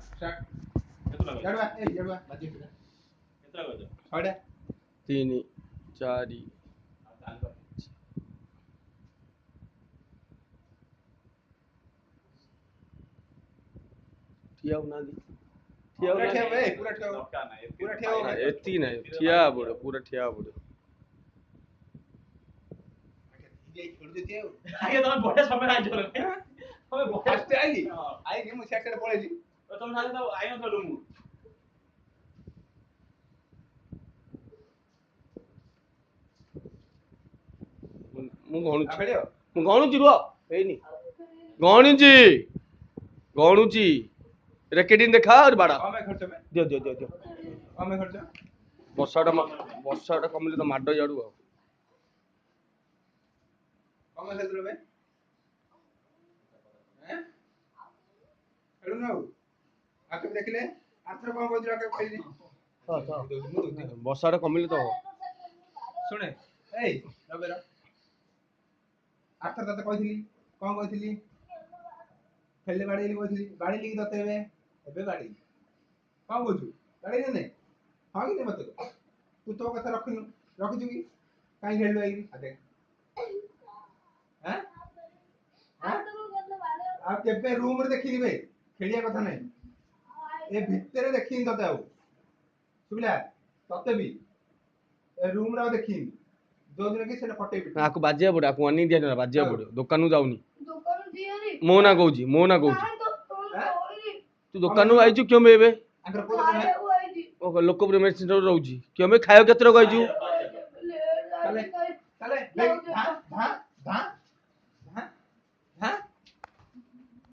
start जड़वा ए जड़वा बाजी केतरा गज 6टा 3 4 ठिया होना दी ठिया पूरा ठिया होना बे पूरा ठिया पूरा ठिया हो एती नहीं ठिया बोले पूरा ठिया बोले ये छोड़ देती है आगे तो बड़े समय आ चलो हमें फास्ट आई मु सेट से पळेली तुम साथे तो आई न थलो मु मु गणुची आबेलियो मु गणुची रुआ हेनी गणुची रेकर्डिंग देखा और बाड़ा हमें खर्च में दियो दियो दियो दियो हमें खर्च वर्षाटा कमिले तो माडो जाडू आ हमें खर्च में हैं हेलो ना आके देखले आथर कोन बोल आके कहली वर्षाटा कमिले तो सुने ए रबेरा आथर तते कहली कोन कहली खेले बाड़ी कहली बाड़ी लिखि दते एबे बाड़ी कोन बोलछु बाड़ी ने हां कि नहीं मत तू तो कथा रखिजु कि काई खेलु आई आ देख हैं आप केबे रूम रे देखि दिबे खेलिया कथा नहीं ए भितरे देखि तते आउ सुबिला तते भी ए रूम रे देखि जो दिन कि सेटा फटे भी आको बाजिया पड़े आको अनी दिया बाजिया पड़े दुकान नु जाउनी दुकान दियरी मो ना कहूची तू दुकान नु आइछु क्यों बेबे अंकर को तो ओ लोक प्रेम सेंटर रहउची क्यों बे खायो केतरो कहजू